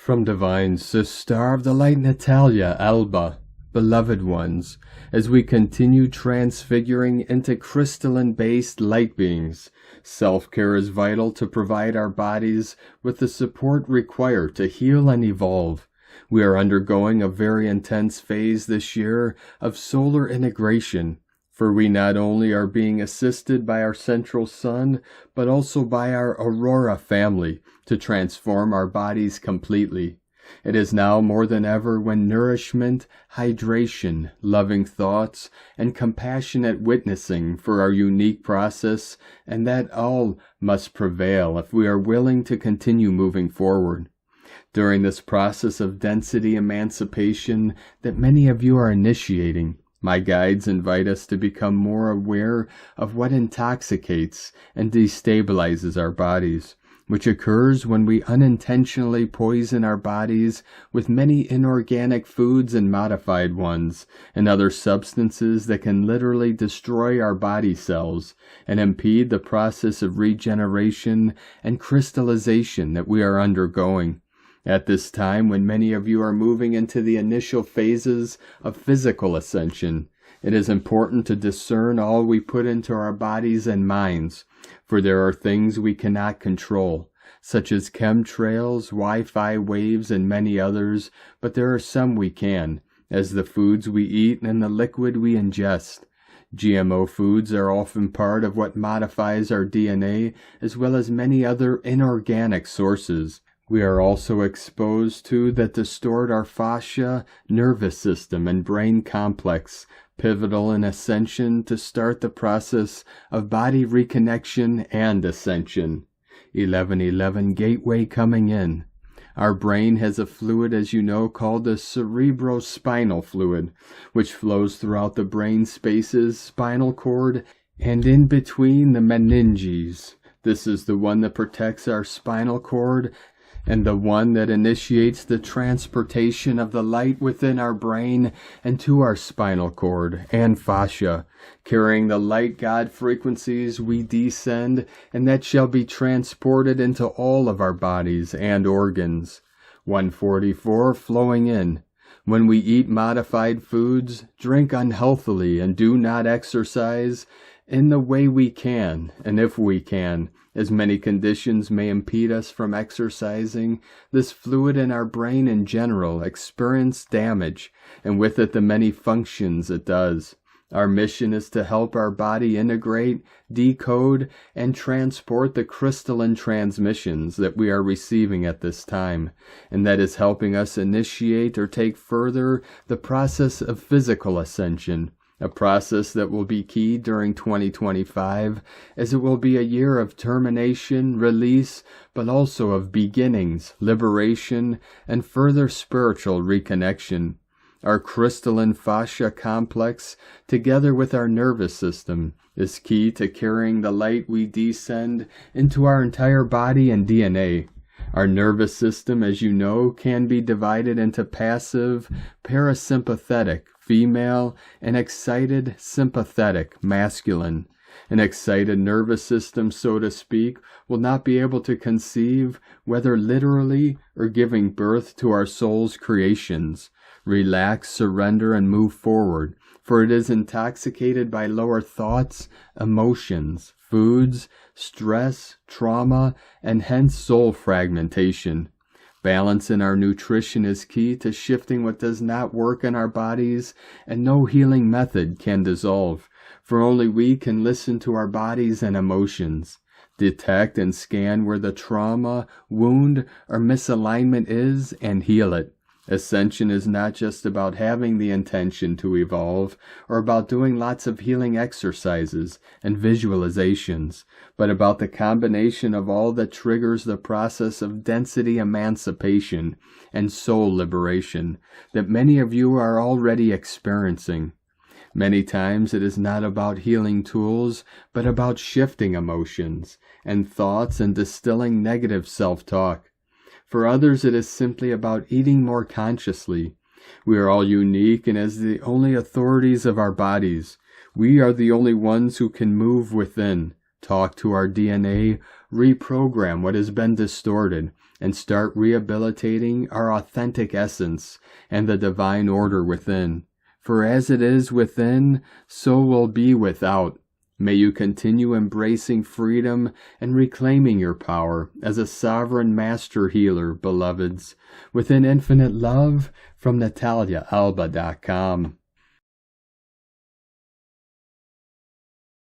From divine sister of the light Natalia, Alba, beloved ones, as we continue transfiguring into crystalline-based light beings, self-care is vital to provide our bodies with the support required to heal and evolve. We are undergoing a very intense phase this year of solar integration, for we not only are being assisted by our central sun, but also by our Aurora family to transform our bodies completely. It is now more than ever when nourishment, hydration, loving thoughts, and compassionate witnessing for our unique process, and that all must prevail if we are willing to continue moving forward. During this process of density emancipation that many of you are initiating, my guides invite us to become more aware of what intoxicates and destabilizes our bodies, which occurs when we unintentionally poison our bodies with many inorganic foods and modified ones, and other substances that can literally destroy our body cells and impede the process of regeneration and crystallization that we are undergoing. At this time, when many of you are moving into the initial phases of physical ascension, it is important to discern all we put into our bodies and minds, for there are things we cannot control, such as chemtrails, Wi-Fi waves, and many others, but there are some we can, as the foods we eat and the liquid we ingest. GMO foods are often part of what modifies our DNA, as well as many other inorganic sources we are also exposed to that distort our fascia, nervous system, and brain complex, pivotal in Ascension to start the process of body reconnection and ascension. 1111 Gateway coming in. Our brain has a fluid, as you know, called the cerebrospinal fluid, which flows throughout the brain spaces, spinal cord, and in between the meninges. This is the one that protects our spinal cord and the one that initiates the transportation of the light within our brain and to our spinal cord and fascia, carrying the light God frequencies we descend, and that shall be transported into all of our bodies and organs. 144 flowing in. When we eat modified foods, drink unhealthily, and do not exercise in the way we can, and if we can, as many conditions may impede us from exercising, this fluid in our brain in general experience damage, and with it the many functions it does. Our mission is to help our body integrate, decode, and transport the crystalline transmissions that we are receiving at this time, and that is helping us initiate or take further the process of physical ascension, a process that will be key during 2025, as it will be a year of termination, release, but also of beginnings, liberation, and further spiritual reconnection. Our crystalline fascia complex, together with our nervous system, is key to carrying the light we descend into our entire body and DNA. Our nervous system, as you know, can be divided into passive, parasympathetic, female, and excited, sympathetic, masculine. An excited nervous system, so to speak, will not be able to conceive, whether literally or giving birth to our soul's creations. Relax, surrender, and move forward, for it is intoxicated by lower thoughts, emotions, foods, stress, trauma, and hence soul fragmentation. Balance in our nutrition is key to shifting what does not work in our bodies, and no healing method can dissolve, for only we can listen to our bodies and emotions, detect and scan where the trauma, wound, or misalignment is, and heal it. Ascension is not just about having the intention to evolve or about doing lots of healing exercises and visualizations, but about the combination of all that triggers the process of density emancipation and soul liberation that many of you are already experiencing. Many times it is not about healing tools, but about shifting emotions and thoughts and distilling negative self-talk. For others, it is simply about eating more consciously. We are all unique, and as the only authorities of our bodies, we are the only ones who can move within, talk to our DNA, reprogram what has been distorted, and start rehabilitating our authentic essence and the divine order within. For as it is within, so will be without. May you continue embracing freedom and reclaiming your power as a sovereign master healer, beloveds, within infinite love from NataliaAlba.com.